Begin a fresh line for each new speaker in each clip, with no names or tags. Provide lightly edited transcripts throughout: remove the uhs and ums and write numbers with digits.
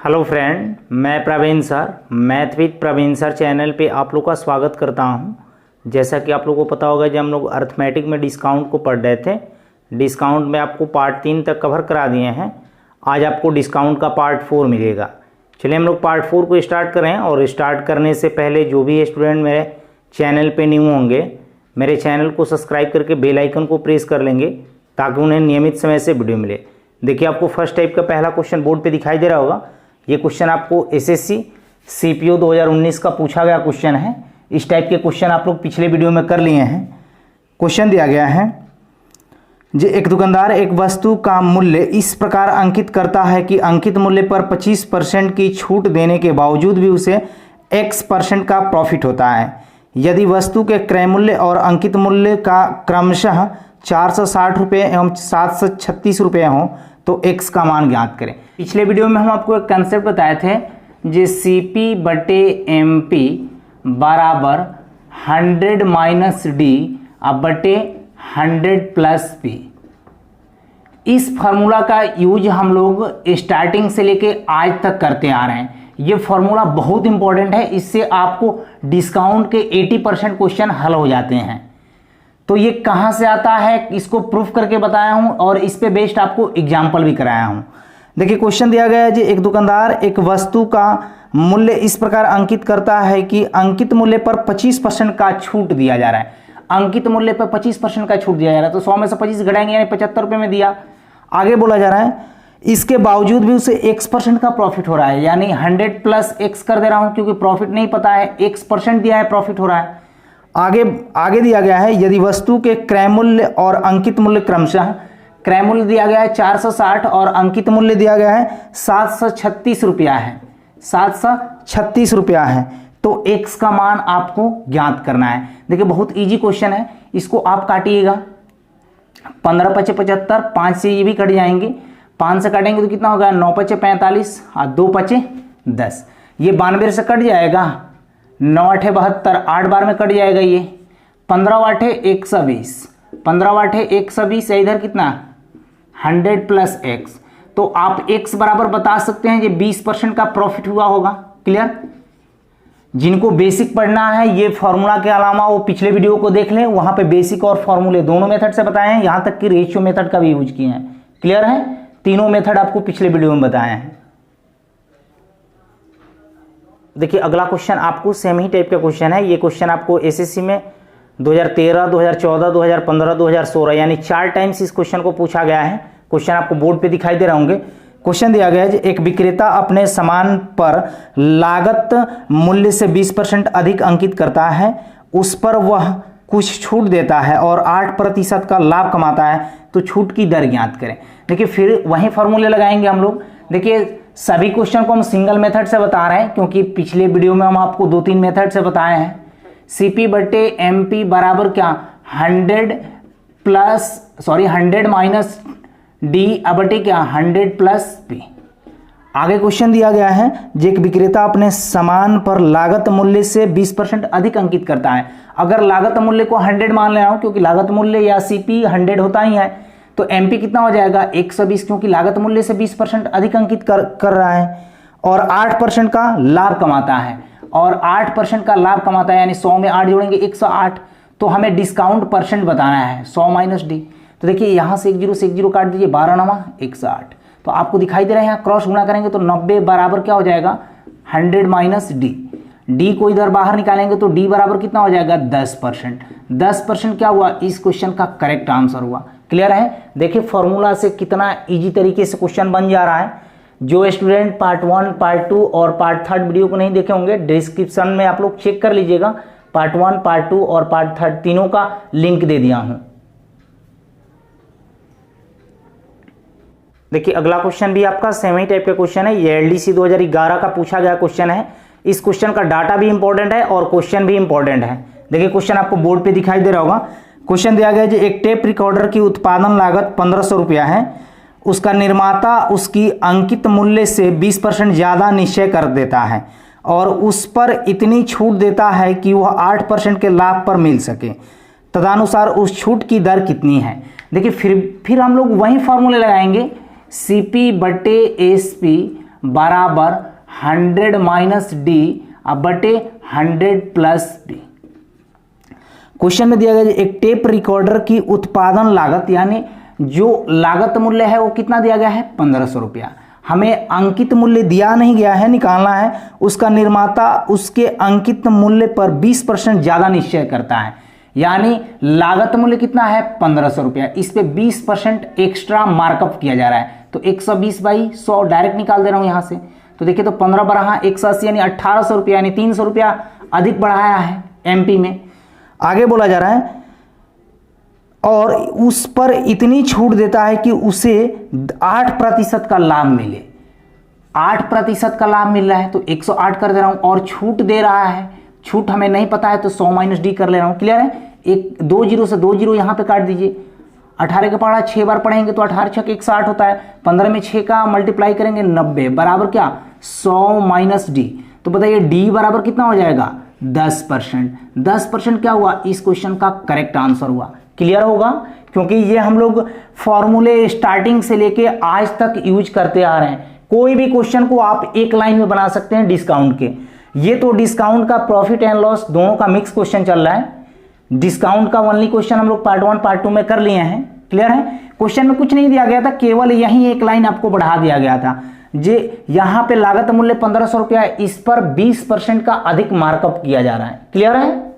Hello friend, मैं Praveen sir math with Praveen sir channel पे आप लोग का स्वागत करता हूं। जैसा कि आप लोगों को पता होगा, जब हम लोग अर्थमेटिक में डिस्काउंट को पढ़ रहे थे, डिस्काउंट में आपको पार्ट 3 तक कवर करा दिए हैं। आज आपको डिस्काउंट का पार्ट 4 मिलेगा। चलिए हम लोग पार्ट 4 को स्टार्ट करें। और स्टार्ट करने से पहले जो भी स्टूडेंट मेरे चैनल पर न्यू होंगे, मेरे चैनल को सब्सक्राइब करके बेल आइकन को प्रेस कर लेंगे ताकि उन्हें नियमित समय से वीडियो मिले। देखिए, आपको फर्स्ट टाइप का पहला क्वेश्चन बोर्ड पे दिखाई दे रहा होगा। ये क्वेश्चन आपको एसएससी सीपीओ 2019 का पूछा गया क्वेश्चन है। इस टाइप के क्वेश्चन आप लोग पिछले वीडियो में कर लिए हैं। क्वेश्चन दिया गया है, जो एक दुकानदार एक वस्तु का मूल्य इस प्रकार अंकित करता है कि अंकित मूल्य पर 25% की छूट देने के बावजूद भी उसे x% का प्रॉफिट होता है। यदि वस्तु के क्रय मूल्य और अंकित मूल्य का क्रमशः 460 रुपये एवं 736 रुपये हों तो x का मान ज्ञात करें। पिछले वीडियो में हम आपको एक कंसेप्ट बताए थे, जो CP बटे MP बराबर 100 माइनस डी अब बटे 100 प्लस P। इस फार्मूला का यूज हम लोग स्टार्टिंग से लेके आज तक करते आ रहे हैं। ये फार्मूला बहुत इंपॉर्टेंट है, इससे आपको डिस्काउंट के 80% क्वेश्चन हल हो जाते हैं। तो ये कहाँ से आता है, इसको प्रूफ करके बताया हूं और इस पे बेस्ड आपको एग्जाम्पल भी कराया हूं। देखिए, क्वेश्चन दिया गया है कि एक दुकानदार एक वस्तु का मूल्य इस प्रकार अंकित करता है कि अंकित मूल्य पर 25% का छूट दिया जा रहा है। अंकित मूल्य पर 25% का छूट दिया जा रहा है, तो 100 में से 25 घटाएंगे यानी 75 रुपये में दिया। आगे बोला जा रहा है, इसके बावजूद भी उसे x% का प्रॉफिट हो रहा है, यानी 100 प्लस x कर दे रहा हूं क्योंकि प्रॉफिट नहीं पता है, x% दिया है, प्रॉफिट हो रहा है। आगे दिया गया है, यदि वस्तु के क्रय मूल्य और अंकित मूल्य क्रमशः, क्रय मूल्य दिया गया है 460 और अंकित मूल्य दिया गया है 736 रुपया है, 736 रुपया है, तो x का मान आपको ज्ञात करना है। देखिए, बहुत इजी क्वेश्चन है, इसको आप काटिएगा। 15 पचे 75, 5 से ये भी कट जाएंगे, 5 से काटेंगे तो कितना होगा, 9 पचे 45 और 2 पचे 10, ये 92 से कट जाएगा, 9 8 72, 8 बार में कट जाएगा ये, 15 8 120, 15 8 120, इधर कितना 100 प्लस x, तो आप x बराबर बता सकते हैं, ये 20% का प्रॉफिट हुआ होगा। क्लियर? जिनको बेसिक पढ़ना है, ये फॉर्मूला के अलावा वो पिछले वीडियो को देख लें, वहां पे बेसिक और फॉर्मूले दोनों मेथड से बताए हैं, यहां तक कि रेशियो मेथड का भी यूज किए हैं। क्लियर है? तीनों मेथड आपको पिछले वीडियो में बताए हैं। देखिए, अगला क्वेश्चन आपको सेम ही टाइप का क्वेश्चन है। ये क्वेश्चन आपको एसएससी में 2013, 2014, 2015, 2016 यानी 4 टाइम्स इस क्वेश्चन को पूछा गया है। क्वेश्चन आपको बोर्ड पे दिखाई दे रहे होंगे। क्वेश्चन दिया गया है, एक विक्रेता अपने सामान पर लागत मूल्य से 20% अधिक अंकित करता है, उस पर वह कुछ छूट देता है और 8% का लाभ कमाता है, तो छूट की दर ज्ञात करें। देखिए, फिर वही फॉर्मूले लगाएंगे हम लोग। देखिए, सभी क्वेश्चन को हम सिंगल मेथड से बता रहे हैं क्योंकि पिछले वीडियो में हम आपको 2-3 मेथड से बताए हैं। CP बटे MP बराबर क्या, 100 माइनस D बटे क्या 100 प्लस P। आगे क्वेश्चन दिया गया है, जो एक विक्रेता अपने सामान पर लागत मूल्य से 20% अधिक अंकित करता है। अगर लागत मूल्य को 100 मान ले रहा हूं क्योंकि लागत मूल्य या CP 100 होता ही है, तो MP कितना हो जाएगा 120, क्योंकि लागत मूल्य से 20% अधिक अंकित कर रहा है और 8% का लाभ कमाता है, और 8% का लाभ कमाता है यानी 100 में 8 जोड़ेंगे 108, तो हमें डिस्काउंट परसेंट बताना है 100 माइनस डी। तो देखिए, यहाँ से 1 0 से 1 0 काट दीजिए, 12 9 108, तो आपको दिखाई दे रहा है यहाँ क्रॉस गुणा करेंगे तो 90 बराबर क्या हो जाएगा 100 माइनस डी। डी को इधर बाहर निकालेंगे तो डी बराबर कितना हो जाएगा 10%। 10% क्या हुआ, इस क्वेश्चन का करेक्ट आंसर हुआ। क्लियर है? देखिए, फॉर्मूला से कितना इजी तरीके से क्वेश्चन बन जा रहा है। जो स्टूडेंट पार्ट 1, पार्ट 2 और पार्ट 3 वीडियो को नहीं देखे होंगे, डिस्क्रिप्शन में आप लोग चेक कर लीजिएगा। पार्ट 1, पार्ट 2 और पार्ट 3 तीनों का लिंक दे दिया हूं। देखिए, अगला क्वेश्चन भी आपका सेम ही टाइप का क्वेश्चन है। ये LDC 2011 का पूछा गया क्वेश्चन है। इस क्वेश्चन का डाटा भी इंपॉर्टेंट है और क्वेश्चन भी इंपॉर्टेंट है। देखिए, क्वेश्चन आपको बोर्ड पे दिखाई दे रहा होगा। क्वेश्चन दिया गया है, एक टेप रिकॉर्डर की उत्पादन लागत 1500 रुपया है, उसका निर्माता उसकी अंकित मूल्य से 20% ज्यादा निश्चय कर देता है और उस पर इतनी छूट देता है कि वह 8% के लाभ पर मिल सके, तदनुसार उस छूट की दर कितनी है। देखिए, फिर हम लोग वही फॉर्मूले लगाएंगे, CP बटे SP बराबर 100 माइनस डी बटे 100 प्लस बी। क्वेश्चन में दिया गया एक टेप रिकॉर्डर की उत्पादन लागत यानी जो लागत मूल्य है वो कितना दिया गया है 1500 रुपया। हमें अंकित मूल्य दिया नहीं गया है, निकालना है। उसका निर्माता उसके अंकित मूल्य पर 20% ज्यादा निश्चय करता है, यानी लागत मूल्य कितना है 1500 रुपया, इस पे 20% एक्स्ट्रा मार्कअप किया जा रहा है। तो 120 बाई 100 डायरेक्ट निकाल दे रहा हूं यहां से। तो देखिए तो 15 बढ़ा 180 यानी 1800 रुपया, यानी 300 रुपया अधिक बढ़ाया है एमपी में। आगे बोला जा रहा है और उस पर इतनी छूट देता है कि उसे 8% का लाभ मिले। 8% का लाभ मिल रहा है तो 108 कर दे रहा हूं, और छूट दे रहा है, छूट हमें नहीं पता है तो 100 माइनस डी कर ले रहा हूं। क्लियर है? एक 2 जीरो से 2 जीरो यहां पे काट दीजिए। 18 का पढ़ा 6 बार पढ़ेंगे तो 18 छक 160 होता है। 15 में 6 का मल्टीप्लाई करेंगे 90 बराबर क्या 100 माइनस डी। तो बताइए डी बराबर कितना हो जाएगा 10%। 10% क्या हुआ इस क्वेश्चन का करेक्ट आंसर हुआ। क्लियर होगा? क्योंकि ये हम लोग फॉर्मूले स्टार्टिंग से लेके आज तक यूज करते आ रहे हैं। कोई भी क्वेश्चन को आप एक लाइन में बना सकते हैं डिस्काउंट के। ये तो डिस्काउंट का प्रॉफिट एंड लॉस दोनों का मिक्स क्वेश्चन चल रहा है। डिस्काउंट का ओनली क्वेश्चन हम लोग पार्ट 1 पार्ट 2 में कर लिए हैं। क्लियर है? क्वेश्चन में कुछ नहीं दिया गया था, केवल यही एक लाइन आपको बढ़ा दिया गया था। जे यहां पे लागत मूल्य 1500 रुपया है, इस पर 20% का अधिक मार्कअप किया जा रहा है। क्लियर है?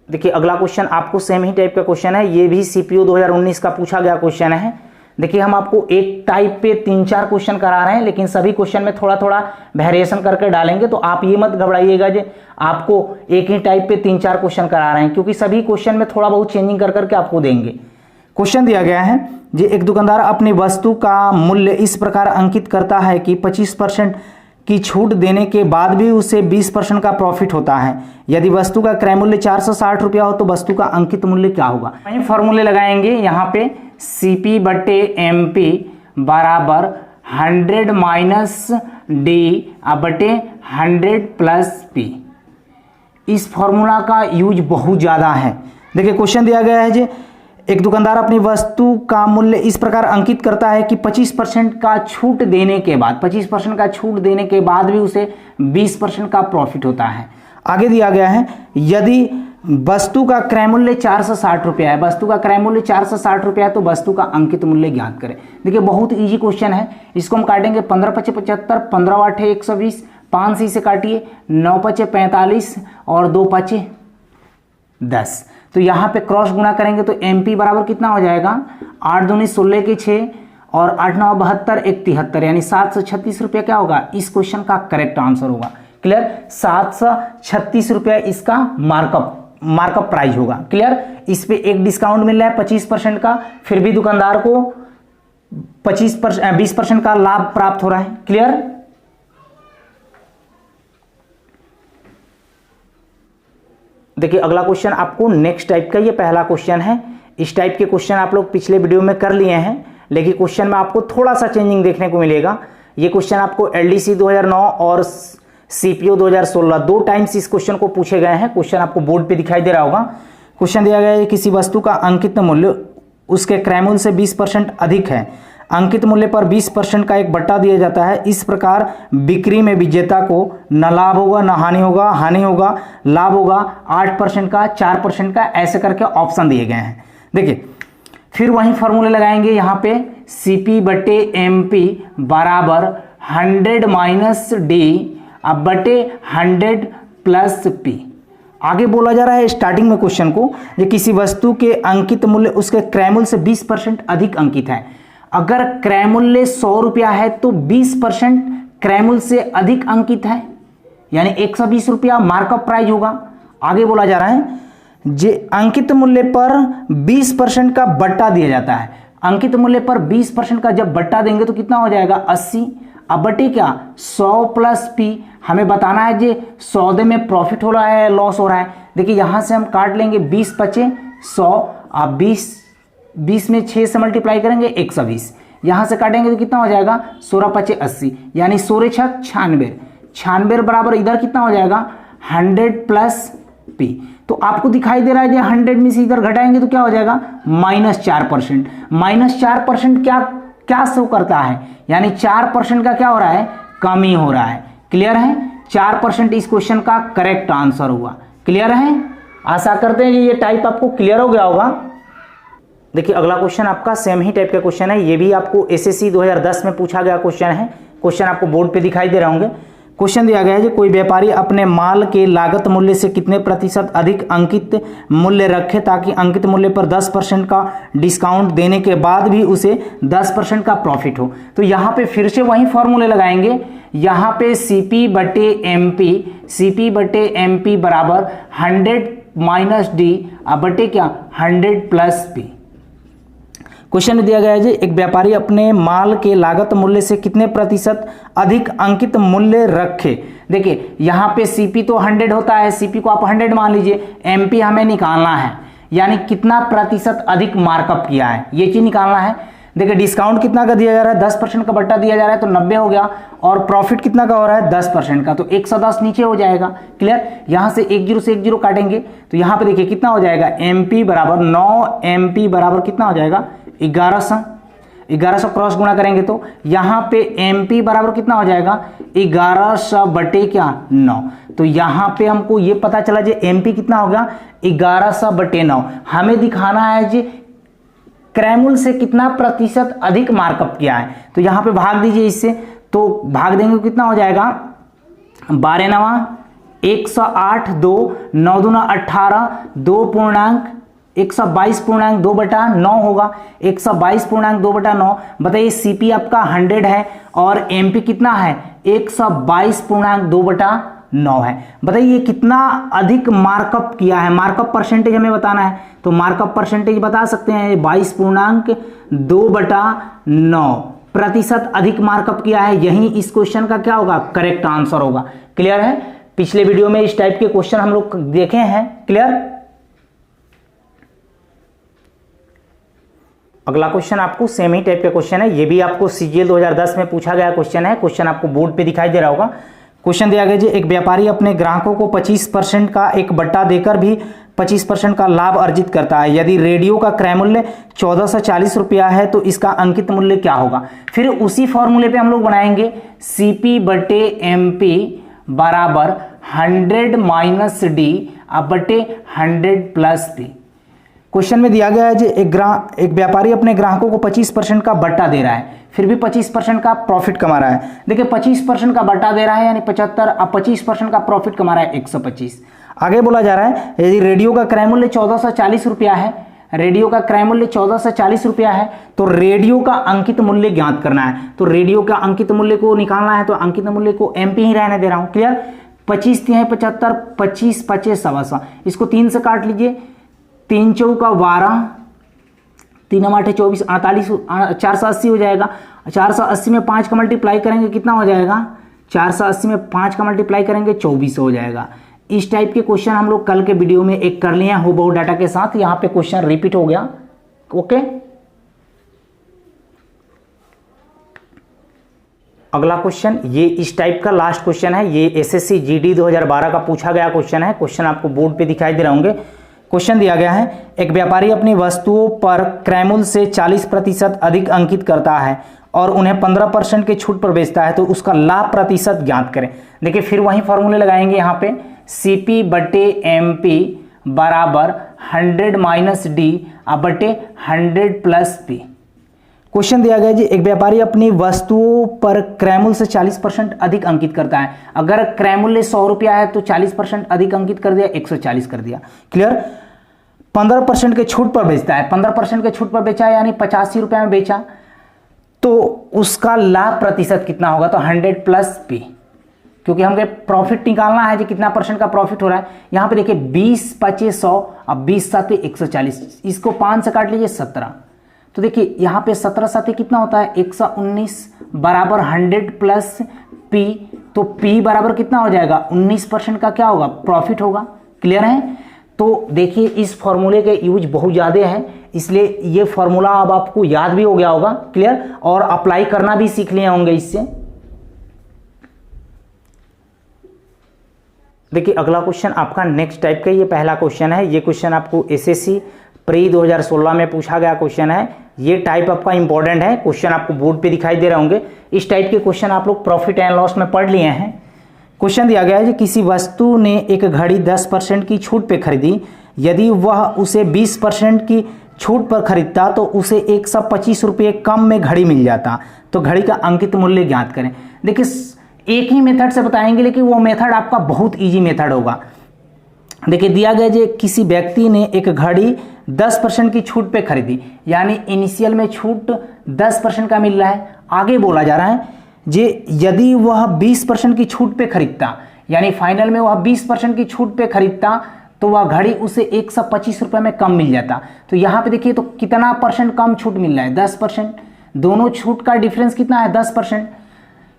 देखिए अगला क्वेश्चन आपको सेम ही टाइप का क्वेश्चन है, ये भी सीपीयू 2019 का पूछा गया क्वेश्चन है। देखिए हम आपको एक टाइप पे 3-4 क्वेश्चन करा रहे हैं, लेकिन सभी क्वेश्चन में थोड़ा थोड़ा वेरिएशन करके डालेंगे, तो आप ये मत घबराइएगा जो आपको एक ही टाइप पे 3-4 क्वेश्चन करा रहे हैं, क्योंकि सभी क्वेश्चन में थोड़ा बहुत चेंजिंग कर करके आपको देंगे। क्वेश्चन दिया गया है जो एक दुकानदार अपनी वस्तु का मूल्य इस प्रकार अंकित करता है कि 25% की छूट देने के बाद भी उसे 20% का प्रॉफिट होता है। यदि वस्तु का क्रय मूल्य 460 रुपया हो तो वस्तु का अंकित मूल्य क्या होगा? वही फॉर्मूले लगाएंगे यहाँ पे CP बटे MP बराबर 100 माइनस डी बटे 100 प्लस P। इस फॉर्मूला का यूज बहुत ज़्यादा है। देखिए क्वेश्चन दिया गया है जी एक दुकानदार अपनी वस्तु का मूल्य इस प्रकार अंकित करता है कि 25% का छूट देने के बाद 25% का छूट देने के बाद भी उसे 20% का प्रॉफिट होता है। आगे दिया गया है यदि वस्तु का क्रय मूल्य 460 रुपया है, वस्तु का क्रय मूल्य 460 रुपया है तो वस्तु का अंकित मूल्य ज्ञात करें। देखिए बहुत इजी क्वेश्चन है, इसको हम काटेंगे 15×5 = 75, 15×8 = 120, 5 सी से काटिए, 9×5 = 45 और 2×5 = 10। तो यहाँ पे क्रॉस गुणा करेंगे तो MP बराबर कितना हो जाएगा 8 दूनी 16 के 6 और 8 9 72 1 73, यानी 736 रुपया क्या होगा इस क्वेश्चन का करेक्ट आंसर होगा। क्लियर? 736 रुपया इसका मार्कअप प्राइस होगा। क्लियर? इस पे एक डिस्काउंट मिल रहा है 25% का, फिर भी दुकानदार को 20% का लाभ प्राप्त हो रहा है। क्लियर? देखिए अगला क्वेश्चन आपको नेक्स्ट टाइप का, ये पहला क्वेश्चन है। इस टाइप के क्वेश्चन आप लोग पिछले वीडियो में कर लिए हैं, लेकिन क्वेश्चन में आपको थोड़ा सा चेंजिंग देखने को मिलेगा। ये क्वेश्चन आपको LDC 2009 और CPO 2016 2 टाइम्स इस क्वेश्चन को पूछे गए हैं। क्वेश्चन आपको बोर्ड पे दिखाई दे रहा होगा। क्वेश्चन दिया गया है किसी वस्तु का अंकित मूल्य उसके क्रय मूल्य से 20% अधिक है। अंकित मूल्य पर 20% का एक बट्टा दिया जाता है। इस प्रकार बिक्री में विजेता को न लाभ होगा न हानि होगा, लाभ होगा 8% का, 4% का, ऐसे करके ऑप्शन दिए गए हैं। देखिए फिर वही फॉर्मूले लगाएंगे यहाँ पे CP बटे MP बराबर 100 माइनस डी बटे 100 प्लस P। आगे बोला जा रहा है स्टार्टिंग में क्वेश्चन को ये किसी वस्तु के अंकित मूल्य उसके क्रय मूल्य से 20% अधिक अंकित है। अगर क्रय मूल्य 100 रुपया है तो 20% क्रय मूल्य से अधिक अंकित है, यानी 120 रुपया मार्कअप प्राइस होगा। आगे बोला जा रहा है जे अंकित मूल्य पर 20% का बट्टा दिया जाता है। अंकित मूल्य पर 20% का जब बट्टा देंगे तो कितना हो जाएगा 80 बटे क्या 100 प्लस P। हमें बताना है जे सौदे में प्रॉफिट हो रहा है लॉस हो रहा है। देखिए यहां से हम काट लेंगे 20×5 = 100, आप 20 में 6 से मल्टीप्लाई करेंगे 120, यहां से काटेंगे तो कितना हो जाएगा 16×5 = 80, यानी 16×6 = 96 बराबर इधर कितना हो जाएगा 100 प्लस P। तो आपको दिखाई दे रहा है 100 में से इधर घटाएंगे तो क्या हो जाएगा -4%। -4% क्या शो करता है, यानी 4% का क्या हो रहा है, कमी हो रहा है। क्लियर है, 4% इस क्वेश्चन का करेक्ट आंसर हुआ। क्लियर है, आशा करते हैं कि ये टाइप आपको क्लियर हो गया होगा। देखिए अगला क्वेश्चन आपका सेम ही टाइप का क्वेश्चन है, ये भी आपको एसएससी 2010 में पूछा गया क्वेश्चन है। क्वेश्चन आपको बोर्ड पे दिखाई दे रहे होंगे। क्वेश्चन दिया गया है कि कोई व्यापारी अपने माल के लागत मूल्य से कितने प्रतिशत अधिक अंकित मूल्य रखे ताकि अंकित मूल्य पर 10% का डिस्काउंट देने के बाद भी उसे 10% का प्रॉफिट हो। तो यहाँ पे फिर से वही फॉर्मूले लगाएंगे। यहाँ पे CP बटे MP बराबर 100 माइनस डी बटे क्या 100 प्लस P। क्वेश्चन में दिया गया है जी एक व्यापारी अपने माल के लागत मूल्य से कितने प्रतिशत अधिक अंकित मूल्य रखे। देखिए यहाँ पे CP तो 100 होता है, CP को आप 100 मान लीजिए, MP हमें निकालना है, यानी कितना प्रतिशत अधिक मार्कअप किया है ये चीज निकालना है। देखिए डिस्काउंट कितना का दिया जा रहा है, 10% का बट्टा दिया जा रहा है तो 90 हो गया, और प्रॉफिट कितना का हो रहा है 10% का, तो 110 नीचे हो जाएगा। क्लियर, यहां से 1 0 से 1 0 काटेंगे तो यहां पे देखिए कितना हो जाएगा, MP बराबर 9 MP बराबर कितना हो जाएगा 1100 क्रॉस गुणा करेंगे तो यहाँ पे MP बराबर कितना हो जाएगा 1100 बटे क्या 9। तो यहाँ पे हमको ये पता चला जी MP कितना हो गया 1100 बटे 9। हमें दिखाना है जी क्रैमुल से कितना प्रतिशत अधिक मार्कअप किया है। तो यहाँ पे भाग दीजिए इससे, तो भाग देंगे कितना हो जाएगा 12 9 108 2 9 दूना 18 2 पूर्णांक 122.2 बटा 9 होगा, 122.2 बटा 9। बताइए CP आपका 100 है और MP कितना है 122.2 बटा 9 है। बताइए कितना अधिक मार्कअप किया है, मार्कअप परसेंटेज हमें बताना है, तो मार्कअप परसेंटेज बता सकते हैं 22.2 बटा 9 प्रतिशत अधिक मार्कअप किया है। यही इस क्वेश्चन का क्या होगा करेक्ट आंसर होगा। क्लियर है, पिछले वीडियो में इस टाइप के क्वेश्चन हम लोग देखे हैं। क्लियर, अगला क्वेश्चन आपको सेम ही टाइप का क्वेश्चन है, ये भी आपको CGL 2010 में पूछा गया क्वेश्चन है। क्वेश्चन आपको बोर्ड पे दिखाई दे रहा होगा। क्वेश्चन दिया गया जी एक व्यापारी अपने ग्राहकों को 25% का एक बट्टा देकर भी 25% का लाभ अर्जित करता है। यदि रेडियो का क्रय मूल्य 1440 रुपया है तो इसका अंकित मूल्य क्या होगा। फिर उसी फॉर्मूले पे हम लोग बनाएंगे CP बटे MP बराबर 100 माइनस D बटे 100 प्लस D। क्वेश्चन में दिया गया है जी एक व्यापारी अपने ग्राहकों को 25% का बट्टा दे रहा है, फिर भी 25% का प्रॉफिट कमा रहा है। देखिए 25% का बट्टा दे रहा है यानी 75, अब 25% का प्रॉफिट कमा रहा है 125। आगे बोला जा रहा है यदि रेडियो का क्रय मूल्य 1440 रुपया है, रेडियो का क्रय मूल्य 1440 रुपया है तो रेडियो का अंकित मूल्य ज्ञात करना है। तो रेडियो का अंकित मूल्य को निकालना है तो अंकित मूल्य को MP ही रहने दे रहा हूं। क्लियर, 25 है 75, 25 25 125, इसको 3 से काट लीजिए, 3 चौका 12, 3 8 24 48, 480 हो जाएगा। 480 में 5 का मल्टीप्लाई करेंगे कितना हो जाएगा, 480 में 5 का मल्टीप्लाई करेंगे 24 हो जाएगा। इस टाइप के क्वेश्चन हम लोग कल के वीडियो में एक कर लिए हैं हूबहू डाटा के साथ, यहाँ पे क्वेश्चन रिपीट हो गया। ओके, अगला क्वेश्चन ये इस टाइप का लास्ट क्वेश्चन है, ये SSC GD 2012 का पूछा गया क्वेश्चन है। क्वेश्चन आपको बोर्ड पे दिखाई दे रहे होंगे। क्वेश्चन दिया गया है एक व्यापारी अपनी वस्तुओं पर क्रय मूल्य से 40% अधिक अंकित करता है और उन्हें 15% के छूट पर बेचता है तो उसका लाभ प्रतिशत ज्ञात करें। देखिए फिर वही फॉर्मूले लगाएंगे यहाँ पे CP बटे MP बराबर 100 माइनस D बटे 100 प्लस P। क्वेश्चन दिया गया जी एक व्यापारी अपनी वस्तुओं पर क्रय मूल्य से 40% अधिक अंकित करता है। अगर क्रय मूल्य 100 रुपया है तो 40% अधिक अंकित कर दिया, 140 कर दिया। क्लियर, 15% के छूट पर बेचता है, 15% के छूट पर बेचा है यानी 85 रुपये में बेचा, तो उसका लाभ प्रतिशत कितना होगा, तो 100 प्लस P, क्योंकि हमें प्रॉफिट निकालना है जी कितना परसेंट का प्रॉफिट हो रहा है। यहाँ पे देखिए 20 25 100, अब 20 7 140, इसको 5 से काट लीजिए 17, तो देखिए यहाँ पे 17 7 कितना होता है 119 बराबर 100 प्लस P, तो P बराबर कितना हो जाएगा 19% का क्या होगा प्रॉफिट होगा। क्लियर है, तो देखिए इस फॉर्मूले के यूज बहुत ज़्यादा है, इसलिए ये फॉर्मूला अब आपको याद भी हो गया होगा। क्लियर, और अप्लाई करना भी सीख लिए होंगे इससे। देखिए अगला क्वेश्चन आपका नेक्स्ट टाइप का, ये पहला क्वेश्चन है। ये क्वेश्चन आपको एसएससी प्री 2016 में पूछा गया क्वेश्चन है। ये टाइप आपका इंपॉर्टेंट है, क्वेश्चन आपको बोर्ड पे दिखाई दे रहे होंगे। इस टाइप के क्वेश्चन आप लोग प्रॉफिट एंड लॉस में पढ़ लिए हैं। क्वेश्चन दिया गया है कि किसी वस्तु ने एक घड़ी 10% की छूट पे खरीदी, यदि वह उसे 20% की छूट पर खरीदता तो उसे 125 रुपये कम में घड़ी मिल जाता, तो घड़ी का अंकित मूल्य ज्ञात करें। देखिए एक ही मेथड से बताएंगे, लेकिन वो मेथड आपका बहुत इजी मेथड होगा। देखिए दिया गया जो किसी व्यक्ति ने एक घड़ी 10% की छूट पे खरीदी, यानी इनिशियल में छूट 10% का मिल रहा है। आगे बोला जा रहा है जे यदि वह 20% की छूट पे खरीदता, यानी फाइनल में वह 20% की छूट पे खरीदता तो वह घड़ी उसे 125 रुपये में कम मिल जाता। तो यहाँ पे देखिए तो कितना परसेंट कम छूट मिल रहा है, 10%। दोनों छूट का डिफरेंस कितना है, 10%।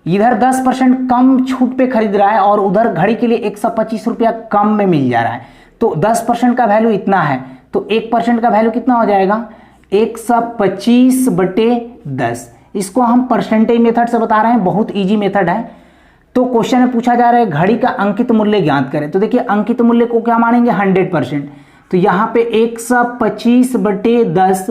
इधर 10% कम छूट पे खरीद रहा है और उधर घड़ी के लिए 125 रुपया कम में मिल जा रहा है। तो 10% का वैल्यू इतना है, तो 1% का वैल्यू कितना हो जाएगा, 125/10। इसको हम परसेंटेज मेथड से बता रहे हैं, बहुत इजी मेथड है। तो क्वेश्चन में पूछा जा रहा है घड़ी का अंकित मूल्य ज्ञात करें। तो देखिए अंकित मूल्य को क्या मानेंगे, 100%। तो यहाँ पे 125/10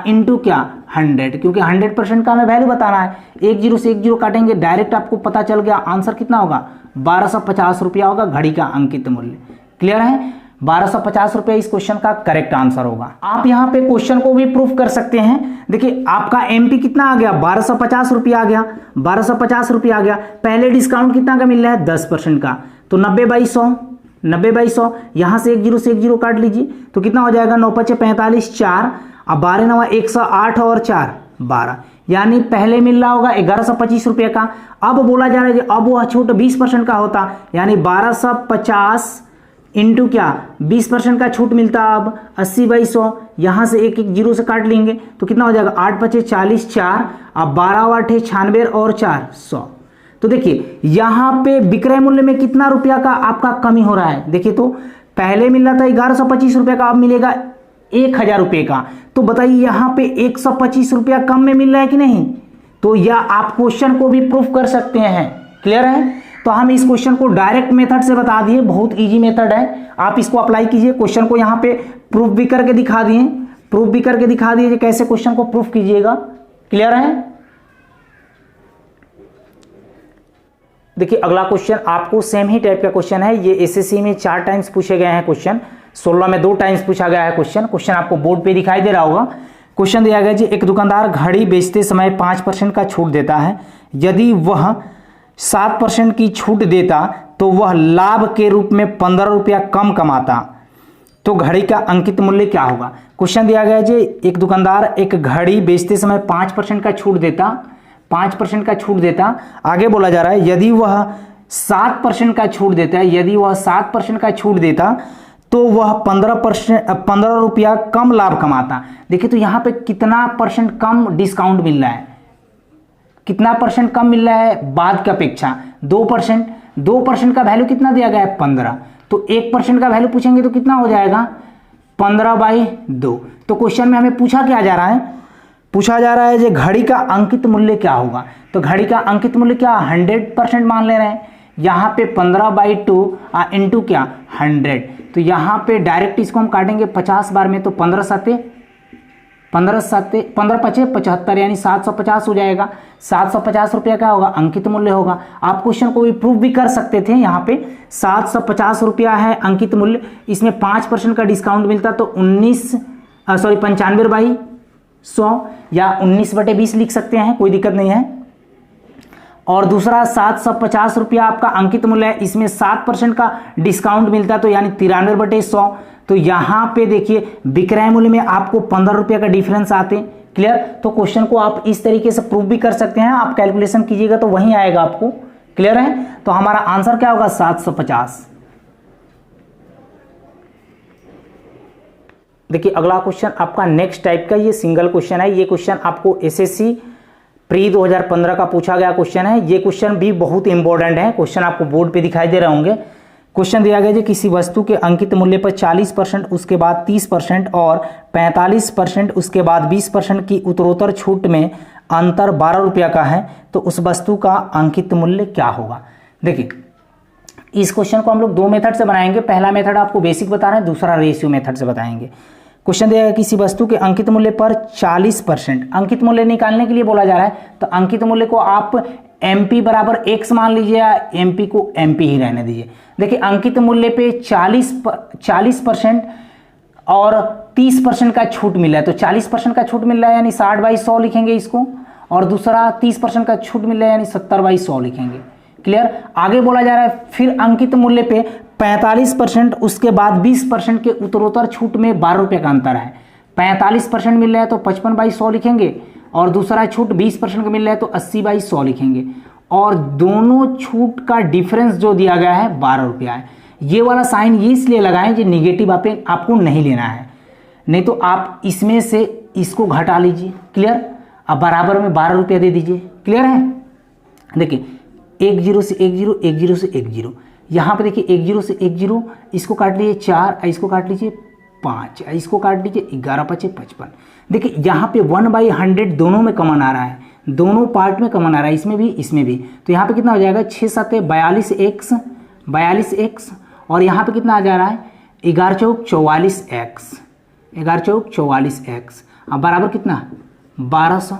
इंटू क्या 100, क्योंकि 100% का हमें वैल्यू बताना है। 1 0 से 1 0 काटेंगे, डायरेक्ट आपको पता चल गया आंसर कितना होगा, 1250 रुपया होगा घड़ी का अंकित मूल्य। क्लियर है, 1250 रुपये इस क्वेश्चन का करेक्ट आंसर होगा। आप यहाँ पे क्वेश्चन को भी प्रूफ कर सकते हैं। देखिए आपका एमपी कितना आ गया, 1250 रुपया आ गया, 1250 रुपया आ गया। पहले डिस्काउंट कितना का मिल रहा है, 10% का, तो 90/100, 90/100। यहाँ से 1 0 से 1 0 काट लीजिए, तो कितना हो जाएगा, 9 5 45, 4, अब 12 9 108 और 4 12, यानी पहले मिल रहा होगा 1125 रुपये का। अब बोला जा रहा है अब वह छूट 20% का होता, यानी 1250 इंटू क्या 20% का छूट मिलता, अब 80/100। यहाँ से 1 1 0 से काट लेंगे, तो कितना हो जाएगा, 8 5 40, 4, अब 12 8 96 और 4 100। तो देखिए यहाँ पे विक्रय मूल्य में कितना रुपया का आपका कमी हो रहा है। देखिए तो पहले मिल रहा था 1125 रुपये का, अब मिलेगा 1000 रुपये का। तो बताइए यहाँ पे 125 रुपया कम में मिल रहा है कि नहीं। तो यह आप क्वेश्चन को भी प्रूफ कर सकते हैं। क्लियर है, तो हम इस क्वेश्चन को डायरेक्ट मेथड से बता दिए, बहुत इजी मेथड है। आप इसको अप्लाई कीजिए, क्वेश्चन को यहाँ पे प्रूफ भी करके दिखा दिए, प्रूफ भी करके दिखा दिए कैसे क्वेश्चन को प्रूफ कीजिएगा। क्लियर है। देखिए अगला क्वेश्चन आपको सेम ही टाइप का क्वेश्चन है। ये एसएससी में 4 टाइम्स पूछे गए हैं क्वेश्चन, 16 में 2 टाइम्स पूछा गया है क्वेश्चन आपको बोर्ड पे दिखाई दे रहा होगा। क्वेश्चन दिया गया जी एक दुकानदार घड़ी बेचते समय 5% का छूट देता है, यदि वह 7% की छूट देता तो वह लाभ के रूप में 15 रुपया कम कमाता, तो घड़ी का अंकित मूल्य क्या होगा। क्वेश्चन दिया गया जी एक दुकानदार एक घड़ी बेचते समय 5% का छूट देता, 5% का छूट देता। आगे बोला जा रहा है यदि वह 7% का छूट देता है, यदि वह 7% का छूट देता तो वह 15 रुपया कम लाभ कमाता। देखिए तो यहाँ पे कितना परसेंट कम डिस्काउंट मिल रहा है, कितना परसेंट कम मिल रहा है बाद की अपेक्षा, 2%। 2% का वैल्यू कितना दिया गया है, 15। तो 1% का वैल्यू पूछेंगे तो कितना हो जाएगा, 15/2। तो क्वेश्चन में हमें पूछा क्या जा रहा है, पूछा जा रहा है कि घड़ी का अंकित मूल्य क्या होगा। तो घड़ी का अंकित मूल्य क्या 100% मान ले रहे हैं। यहाँ पे 15/2 इंटू क्या 100, तो यहाँ पे डायरेक्ट इसको हम काटेंगे 50 बार में, तो 15 5 75, यानी 750 हो जाएगा। 750 रुपया क्या होगा, अंकित मूल्य होगा। आप क्वेश्चन को भी प्रूफ भी कर सकते थे। यहाँ पे 750 रुपया है अंकित मूल्य, इसमें 5% का डिस्काउंट मिलता तो 95/100 या 19/20 लिख सकते हैं, कोई दिक्कत नहीं है। और दूसरा 750 रुपया आपका अंकित मूल्य है, इसमें 7% का डिस्काउंट मिलता तो यानी 93/100। तो यहाँ पे देखिए विक्रय मूल्य में आपको 15 रुपये का डिफरेंस आते। क्लियर, तो क्वेश्चन को आप इस तरीके से प्रूफ भी कर सकते हैं, आप कैलकुलेशन कीजिएगा तो वहीं आएगा आपको। क्लियर है, तो हमारा आंसर क्या होगा 750। देखिए अगला क्वेश्चन आपका नेक्स्ट टाइप का, ये सिंगल क्वेश्चन है। ये क्वेश्चन आपको एसएससी प्री 2015 का पूछा गया क्वेश्चन है। ये क्वेश्चन भी बहुत इंपॉर्टेंट है, क्वेश्चन आपको बोर्ड पे दिखाई दे रहे होंगे। क्वेश्चन दिया गया है किसी वस्तु के अंकित मूल्य पर 40%, उसके बाद 30% और 45% उसके बाद 20% की उत्तरोत्तर छूट में अंतर 12 रुपया का है, तो उस वस्तु का अंकित मूल्य क्या होगा। देखिए इस क्वेश्चन को हम लोग दो मेथड से बनाएंगे। पहला मेथड आपको बेसिक बता रहे हैं, दूसरा रेशियो मेथड से बताएंगे। क्वेश्चन दिया है किसी वस्तु के अंकित मूल्य पर 40%, अंकित मूल्य निकालने के लिए बोला जा रहा है। तो अंकित मूल्य को आप MP बराबर x मान लीजिए या MP को MP ही रहने दीजिए। देखिए अंकित मूल्य पे 40% और 30% का छूट मिल रहा है। तो 40% का छूट मिल रहा है यानी 60/100 लिखेंगे इसको, और दूसरा 30% का छूट मिल रहा है यानी 70/100 लिखेंगे। क्लियर। आगे बोला जा रहा है फिर अंकित मूल्य पे 45%, उसके बाद 20% के उत्तरोत्तर छूट में 12 रुपये का अंतर है। 45% मिल रहा है तो 55/100 लिखेंगे, और दूसरा छूट 20% का मिल रहा है तो 80/100 लिखेंगे, और दोनों छूट का डिफरेंस जो दिया गया है 12 रुपया है। ये वाला साइन ये इसलिए लगाएं कि निगेटिव आपको नहीं लेना है, नहीं तो आप इसमें से इसको घटा लीजिए। क्लियर। अब बराबर में 12 रुपया दे दीजिए। क्लियर है। देखिए 1 0 से 1 0, 1 0 से 1 0, यहाँ पे देखिए 1 0 से 1 0, इसको काट लीजिए 4, इसको काट लीजिए 5, इसको काट लीजिए 11 5 55। देखिए यहाँ पे 1/100 दोनों में कॉमन आ रहा है, दोनों पार्ट में कॉमन आ रहा है, इसमें भी इसमें भी। तो यहाँ पे कितना हो जाएगा 6 7 42x, और यहाँ पे कितना आ जा रहा है 11 चौक 44x, 11 चौक 44x। अब बराबर कितना 1200।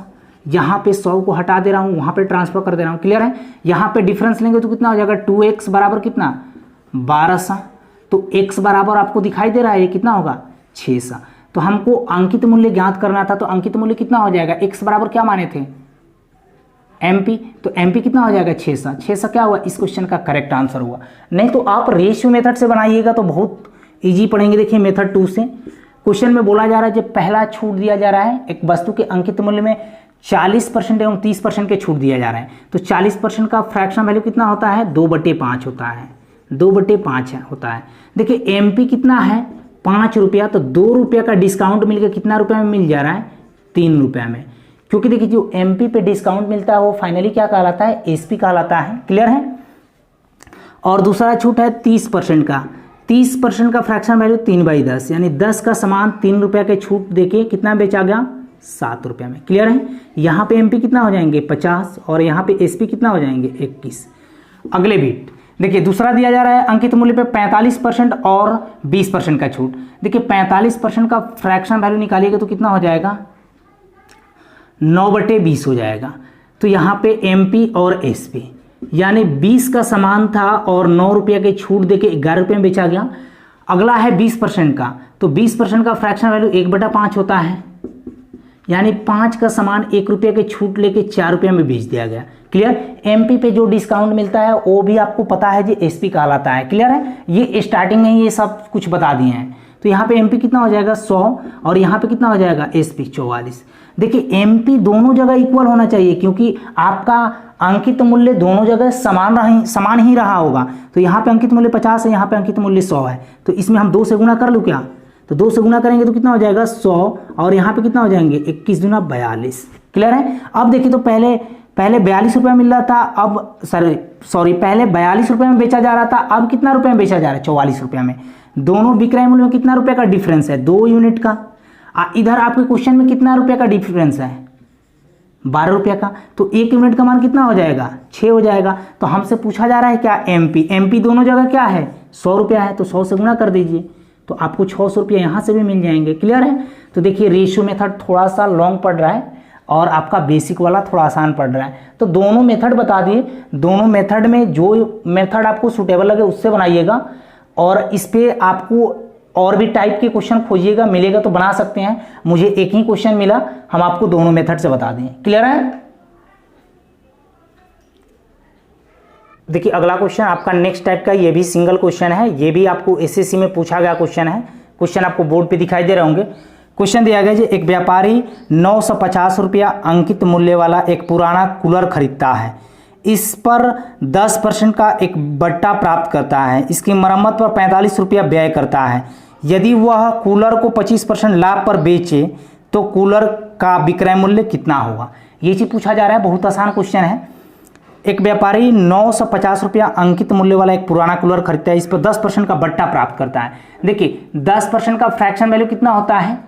यहाँ पे 100 को हटा दे रहा हूँ, वहाँ पे ट्रांसफर कर दे रहा हूँ। क्लियर है। यहाँ पे डिफरेंस लेंगे तो कितना हो जाएगा 2x बराबर कितना 1200। तो x बराबर आपको दिखाई दे रहा है ये कितना होगा 600। तो हमको अंकित मूल्य ज्ञात करना था, तो अंकित मूल्य कितना हो जाएगा, x बराबर क्या माने थे MP, तो MP कितना हो जाएगा 600। 600 क्या हुआ इस क्वेश्चन का करेक्ट आंसर हुआ। नहीं तो आप रेशियो मेथड से बनाइएगा तो बहुत ईजी पढ़ेंगे। देखिए मेथड 2 से क्वेश्चन में बोला जा रहा है जब पहला छूट दिया जा रहा है, एक वस्तु के अंकित मूल्य में 40% एवं 30% के छूट दिया जा रहा है, तो 40% का फ्रैक्शन वैल्यू कितना होता है 2/5 होता है, 2/5 होता है। देखिए MP कितना है 5 रुपया, तो 2 रुपया का डिस्काउंट मिलकर कितना रुपया में मिल जा रहा है 3 रुपया में, क्योंकि देखिए जो MP पे डिस्काउंट मिलता है वो फाइनली क्या कहलाता है SP कहलाता है। क्लियर है। और दूसरा छूट है 30% का, 30% का फ्रैक्शन वैल्यू 3/10 यानी 10 का सामान 3 रुपया के छूट देके कितना बेचा गया 7 रुपया में। क्लियर है। यहाँ पे MP कितना हो जाएंगे 50, और यहाँ पे SP कितना हो जाएंगे 21। अगले बीट देखिए दूसरा दिया जा रहा है अंकित मूल्य पे 45% और 20% का छूट। देखिए 45% का फ्रैक्शन वैल्यू निकालिएगा तो कितना हो जाएगा 9/20 हो जाएगा। तो यहाँ पे MP और SP यानी 20 का सामान था और 9 रुपया के छूट देके 11 रुपये में बेचा गया। अगला है 20% का, तो 20% का फ्रैक्शन वैल्यू 1/5 होता है, यानी 5 का सामान 1 रुपये के छूट लेके 4 रुपये में बेच दिया गया। क्लियर। MP पे जो डिस्काउंट मिलता है वो भी आपको पता है जी SP कहलाता है। क्लियर है। ये स्टार्टिंग में ही ये सब कुछ बता दिए हैं। तो यहाँ पे MP कितना हो जाएगा 100, और यहाँ पे कितना हो जाएगा SP 44। देखिए MP दोनों जगह इक्वल होना चाहिए, क्योंकि आपका अंकित मूल्य दोनों जगह समान ही रहा होगा। तो यहाँ पे अंकित मूल्य 50 है, यहाँ पे अंकित मूल्य 100 है, तो इसमें हम 2 से गुणा कर लूँ क्या, तो 2 से गुणा करेंगे तो कितना हो जाएगा 100, और यहाँ पे कितना हो जाएंगे 21 दूना 42। क्लियर है। अब देखिए तो पहले 42 रुपये मिल रहा था, अब सॉरी पहले 42 रुपये में बेचा जा रहा था, अब कितना रुपये में बेचा जा रहा है 44 रुपये में। दोनों विक्रय मूल्य में कितना रुपये का डिफरेंस है 2 यूनिट का। इधर आपके क्वेश्चन में कितना रुपये का डिफरेंस है 12 रुपये का, तो 1 यूनिट का मान कितना हो जाएगा 6 हो जाएगा। तो हमसे पूछा जा रहा है क्या MP दोनों जगह क्या है 100 रुपया है, तो 100 से गुणा कर दीजिए तो आपको 600 रुपये यहाँ से भी मिल जाएंगे। क्लियर है। तो देखिए रेशियो मेथड थोड़ा सा लॉन्ग पड़ रहा है और आपका बेसिक वाला थोड़ा आसान पड़ रहा है, तो दोनों मेथड बता दिए। दोनों मेथड में जो मेथड आपको सूटेबल लगे उससे बनाइएगा, और इस पे आपको और भी टाइप के क्वेश्चन खोजिएगा, मिलेगा तो बना सकते हैं। मुझे एक ही क्वेश्चन मिला, हम आपको दोनों मेथड से बता दें। क्लियर है। देखिए अगला क्वेश्चन आपका नेक्स्ट टाइप का, ये भी सिंगल क्वेश्चन है, ये भी आपको SSC में पूछा गया क्वेश्चन है। क्वेश्चन आपको बोर्ड पे दिखाई दे रहे होंगे। क्वेश्चन दिया गया है एक व्यापारी 950 रुपया अंकित मूल्य वाला एक पुराना कूलर खरीदता है, इस पर 10% का एक बट्टा प्राप्त करता है, इसकी मरम्मत पर 45 रुपया व्यय करता है। यदि वह कूलर को 25% लाभ पर बेचे तो कूलर का विक्रय मूल्य कितना होगा। ये चीज़ पूछा जा रहा है, बहुत आसान क्वेश्चन है। एक व्यापारी 950 रुपया अंकित मूल्य वाला एक पुराना कूलर खरीदता है, इस पर 10% का बट्टा प्राप्त करता है। देखिए 10% का फ्रैक्शन वैल्यू कितना होता है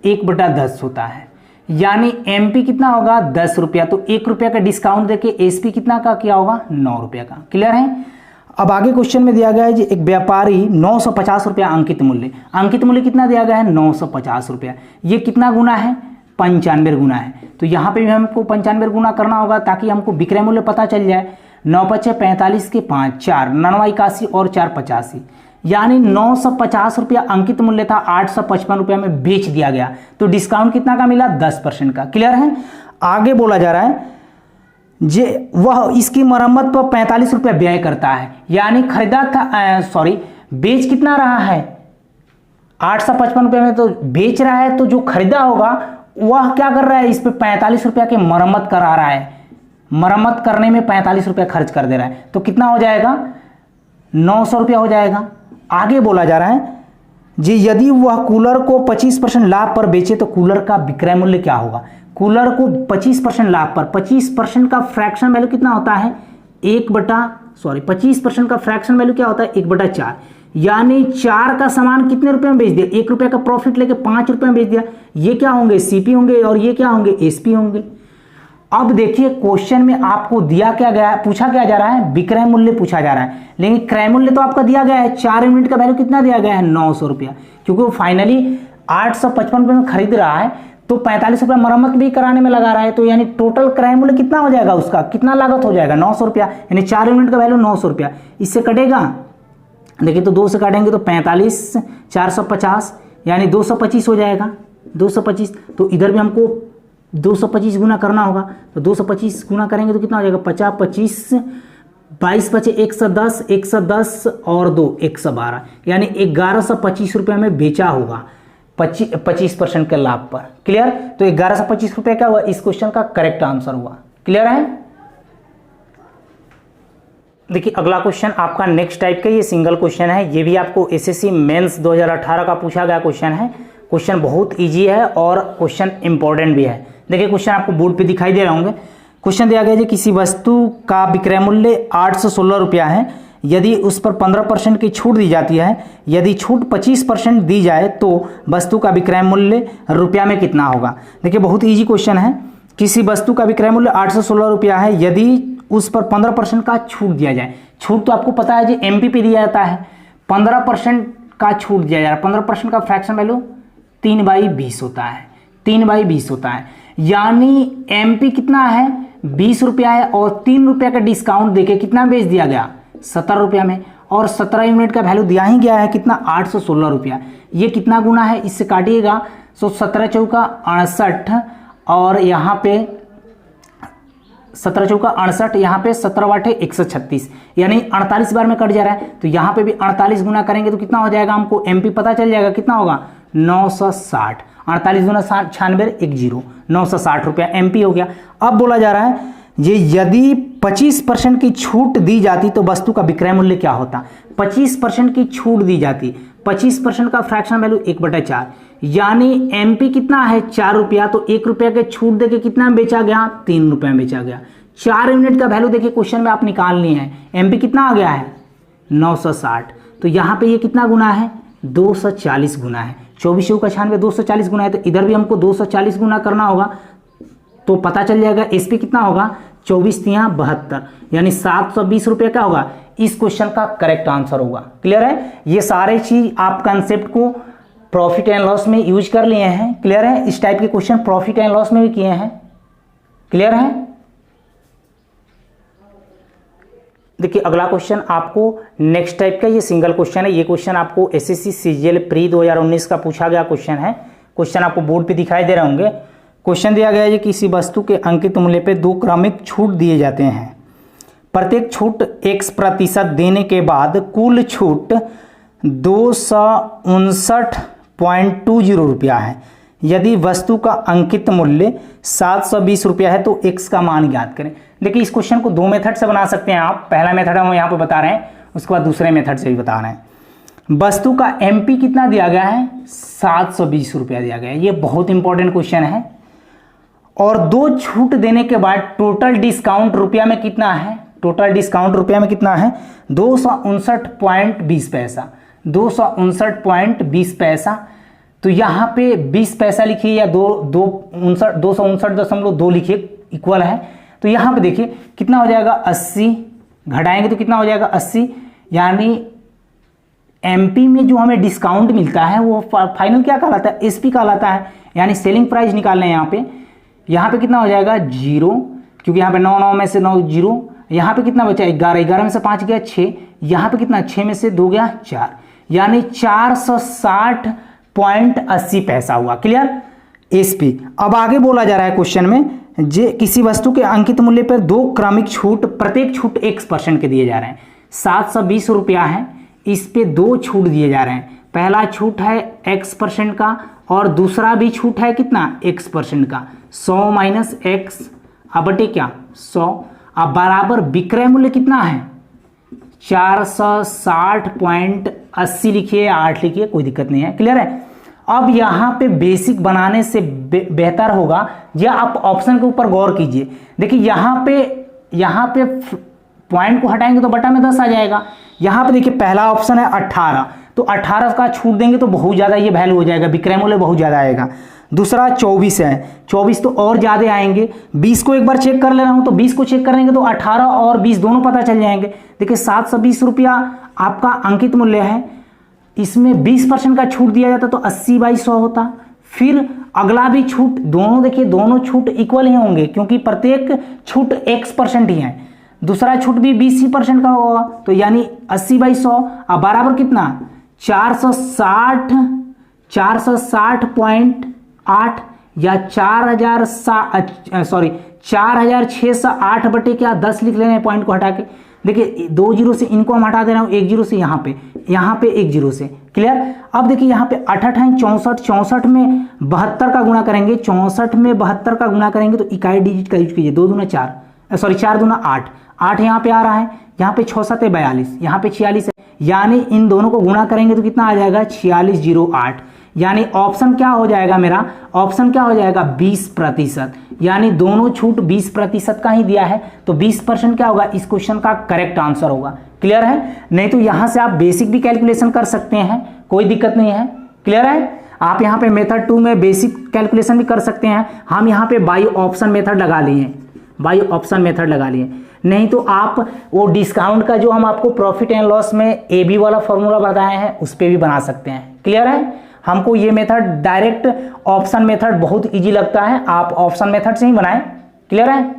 1/10 होता है, यानी MP कितना होगा 10 रुपया, तो 1 रुपया का डिस्काउंट देके SP कितना का क्या होगा 9 रुपया का। क्लियर है। अब आगे क्वेश्चन में दिया गया है जी एक व्यापारी 950 रुपया अंकित मूल्य कितना दिया गया है 950 रुपया। ये कितना गुना है 95 गुना है। तो यहाँ पे भी हमको 95 गुना करना होगा ताकि हमको विक्रय मूल्य पता चल जाए। 9 पचे 45 के 5 4 9 81 और 4 85, यानी 950 रुपया अंकित मूल्य था, 855 रुपया में बेच दिया गया। तो डिस्काउंट कितना का मिला 10% का। क्लियर है। आगे बोला जा रहा है जे वह इसकी मरम्मत पर 45 रुपया व्यय करता है, यानी खरीदा था बेच कितना रहा है 855 रुपये में तो बेच रहा है। तो जो खरीदा होगा वह क्या कर रहा है इस पे 45 रुपया की मरम्मत करा रहा है। मरम्मत करने में 45 रुपया खर्च कर दे रहा है। तो कितना हो जाएगा 900 रुपया हो जाएगा। आगे बोला जा रहा है जी यदि वह कूलर को 25% लाभ पर बेचे तो कूलर का विक्रय मूल्य क्या होगा। कूलर को 25% लाभ पर, 25% का फ्रैक्शन वैल्यू कितना होता है 25% का फ्रैक्शन वैल्यू क्या होता है 1/4, यानी 4 का सामान कितने रुपए में बेच दिया, 1 रुपये का प्रॉफिट लेके 5 रुपये में बेच दिया। ये क्या होंगे सीपी होंगे और ये क्या होंगे एसपी होंगे। अब देखिए क्वेश्चन में आपको दिया क्या गया है, पूछा क्या जा रहा है विक्रय मूल्य पूछा जा रहा है, लेकिन क्रय मूल्य तो आपका दिया गया है 4 यूनिट का वैल्यू कितना दिया गया है 900 रुपया, क्योंकि वो फाइनली 855 रुपये में खरीद रहा है तो 45 रुपया मरम्मत भी कराने में लगा रहा है। तो यानी टोटल क्रय मूल्य कितना हो जाएगा, उसका कितना लागत हो जाएगा 900 रुपया, यानी 4 यूनिट का वैल्यू 900 रुपया। इससे कटेगा देखिए तो 2 से काटेंगे तो 45 450 यानी 225 हो जाएगा 225। तो इधर भी हमको 225 गुना करना होगा। तो 225 गुना करेंगे तो कितना हो जाएगा 50 25 22 बचे 110 110 और 2 112, यानी 1125 रुपये में बेचा होगा 25% के लाभ पर। क्लियर। तो 1125 रुपये क्या हुआ, इस क्वेश्चन का करेक्ट आंसर हुआ। क्लियर है। देखिए अगला क्वेश्चन आपका नेक्स्ट टाइप का, ये सिंगल क्वेश्चन है, ये भी आपको एसएससी मेंस 2018 का पूछा गया क्वेश्चन है। क्वेश्चन बहुत इजी है और क्वेश्चन इंपॉर्टेंट भी है। देखिए क्वेश्चन आपको बोर्ड पे दिखाई दे रहे होंगे। क्वेश्चन दिया गया है किसी वस्तु का विक्रय मूल्य 816 रुपया है, यदि उस पर 15% की छूट दी जाती है, यदि छूट 25% दी जाए तो वस्तु का विक्रय मूल्य रुपया में कितना होगा। देखिए बहुत इजी क्वेश्चन है। किसी वस्तु का विक्रय मूल्य 816 रुपया है, यदि उस पर 15% का छूट दिया जाए। छूट तो आपको पता है जी एमपी पे दिया जाता है, 15% का छूट दिया जा रहा है। 15% का फ्रैक्शन वैल्यू 3/20 होता है, 3/20 होता है, यानी एमपी कितना है 20 रुपया है और 3 रुपया का डिस्काउंट देके कितना बेच दिया गया 17 रुपया में, और 17 यूनिट का वैल्यू दिया ही गया है कितना 816 रुपया। ये कितना गुना है इससे काटिएगा तो 17 चौका 68 और यहाँ पे 17 चौका 68, यहाँ पे 17 वाटे 136, यानी 48 बार में कट जा रहा है। तो यहाँ पे भी 48 गुना करेंगे तो कितना हो जाएगा, हमको एमपी पता चल जाएगा कितना होगा 960। 48 गुना 96 10 960 रुपया एमपी हो गया। अब बोला जा रहा है ये यदि 25% की छूट दी जाती तो वस्तु का विक्रय मूल्य क्या होता। 25% की छूट दी जाती, 25% का फ्रैक्शन वैल्यू 1/4, यानी एमपी कितना है 4 रुपया, तो 1 रुपया के छूट देके कितना में बेचा गया 3 रुपये में बेचा गया। 4 यूनिट का वैल्यू देखिए क्वेश्चन में आप निकाल लिए हैं, एमपी कितना आ गया है 960। तो यहाँ पे ये कितना गुना है 240 गुना है। 24 का 96 240 गुना है, तो इधर भी हमको 240 गुना करना होगा तो पता चल जाएगा एसपी कितना होगा 24 तिया 72, यानी 720 रुपये का होगा। इस क्वेश्चन का करेक्ट आंसर होगा। क्लियर है। ये सारे चीज आप कंसेप्ट को प्रॉफिट एंड लॉस में यूज कर लिए हैं। क्लियर है। इस टाइप के क्वेश्चन प्रॉफिट एंड लॉस में भी किए हैं। क्लियर है। देखिए अगला क्वेश्चन आपको नेक्स्ट टाइप का, ये सिंगल क्वेश्चन है। ये क्वेश्चन आपको एसएससी सीजीएल प्री 2019 का पूछा गया क्वेश्चन है। क्वेश्चन आपको बोर्ड पे दिखाई दे रहे होंगे। क्वेश्चन दिया गया है किसी वस्तु के अंकित मूल्य पे 2 क्रमिक छूट दिए जाते हैं, प्रत्येक छूट X% देने के बाद कुल छूट 259.20 रुपया है। यदि वस्तु का अंकित मूल्य 720 रुपया है तो X का मान ज्ञात करें। देखिए इस क्वेश्चन को 2 मेथड से बना सकते हैं आप। पहला मेथड हम यहाँ पे बता रहे हैं, उसके बाद दूसरे मेथड से भी बता रहे हैं। वस्तु का एमपी कितना दिया गया है 720 रुपया दिया गया है। ये बहुत इंपॉर्टेंट क्वेश्चन है। और 2 छूट देने के बाद टोटल डिस्काउंट रुपया में कितना है, टोटल डिस्काउंट रुपया में कितना है 259.20 पैसा, 259.20 पैसा। तो यहाँ पे 20 पैसा लिखिए या 259.2 लिखिए, इक्वल है। तो यहाँ पे देखिए कितना हो जाएगा 80, घटाएंगे तो कितना हो जाएगा 80, यानी एमपी में जो हमें डिस्काउंट मिलता है वो फाइनल क्या कहलाता है, एसपी कहलाता है। यानी सेलिंग प्राइस निकालना है यहाँ पे कितना हो जाएगा 0, क्योंकि यहाँ पे 9 में से 9 0, यहाँ पे कितना बचा 11 में से 5 गया 6, यहाँ पे कितना 6 में से 2 गया 4, यानी 460.80 पैसा हुआ। Clear, SP. अब आगे बोला जा रहा है क्वेश्चन में, जे किसी वस्तु के अंकित मूल्य पर 2 क्रमिक छूट, प्रत्येक छूट X% के दिए जा रहे हैं। 720 रुपया है, इस पे 2 छूट दिए जा रहे हैं। पहला छूट है X% का और दूसरा भी छूट है कितना X% का, 100 माइनस X बटे क्या 100। अब बराबर विक्रय मूल्य कितना है 460.80 लिखिए, 8 लिखिए, कोई दिक्कत नहीं है। क्लियर है। अब यहाँ पे बेसिक बनाने से बेहतर होगा या आप ऑप्शन के ऊपर गौर कीजिए। देखिए यहाँ पे पॉइंट को हटाएंगे तो बटा में 10 आ जाएगा। यहाँ पे देखिए पहला ऑप्शन है 18, तो 18 का छूट देंगे तो बहुत ज़्यादा ये वैल्यू हो जाएगा, विक्रय मूल्य बहुत ज़्यादा आएगा। दूसरा 24 है, 24 तो और ज़्यादा आएंगे। 20 को एक बार चेक कर ले रहा हूँ, तो 20 को चेक करेंगे तो 18 और 20 दोनों पता चल जाएंगे। देखिए 720 रुपया आपका अंकित मूल्य है, इसमें 20% का छूट दिया जाता तो 80/100 होता। फिर अगला भी छूट, दोनों देखिए दोनों छूट इक्वल ही होंगे क्योंकि प्रत्येक छूट X% ही है। दूसरा छूट भी 20% का होगा, तो यानी 80/100। अब बराबर कितना 460.8 या 4608 बटे क्या 10 लिख लेना है पॉइंट को हटा के। देखिए 2 जीरो से इनको हम हटा दे रहा हूँ, 1 जीरो से यहाँ पे 1 जीरो से। क्लियर। अब देखिए यहाँ पे 68 है, 64 में 72 का गुणा करेंगे, 64 में 72 का गुणा करेंगे तो इकाई डिजिट का यूज कीजिए। 2 दूना 4, 4 दूना 8 यहाँ पे आ रहा है, यहाँ पे 6 7 42, यहाँ पे 46 है, यानी इन दोनों को गुणा करेंगे तो कितना आ जाएगा 4608। यानी ऑप्शन क्या हो जाएगा मेरा, ऑप्शन क्या हो जाएगा 20%, यानी दोनों छूट 20% का ही दिया है, तो 20% क्या होगा इस क्वेश्चन का करेक्ट आंसर होगा। क्लियर है। नहीं तो यहां से आप बेसिक भी कैलकुलेशन कर सकते हैं, कोई दिक्कत नहीं है। क्लियर है। आप यहाँ पे मेथड 2 में बेसिक कैलकुलेशन भी कर सकते हैं। हम यहाँ पे बाई ऑप्शन मेथड लगा लिए, बाई ऑप्शन मेथड लगा लिए। नहीं तो आप वो डिस्काउंट का जो हम आपको प्रॉफिट एंड लॉस में AB वाला फॉर्मूला बताए हैं उस पर भी बना सकते हैं। क्लियर है। हमको ये मेथड डायरेक्ट ऑप्शन मेथड बहुत इजी लगता है, आप ऑप्शन मेथड से ही बनाएं। क्लियर है।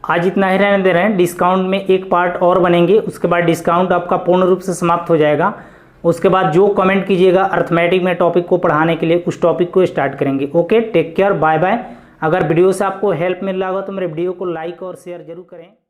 आज इतना ही रहने दे रहे हैं, डिस्काउंट में एक पार्ट और बनेंगे, उसके बाद डिस्काउंट आपका पूर्ण रूप से समाप्त हो जाएगा। उसके बाद जो कमेंट कीजिएगा अर्थमेटिक में टॉपिक को पढ़ाने के लिए, उस टॉपिक को स्टार्ट करेंगे। Okay, take care, bye bye. अगर वीडियो से आपको हेल्प मिल रहा होगा तो मेरे वीडियो को लाइक और शेयर जरूर करें।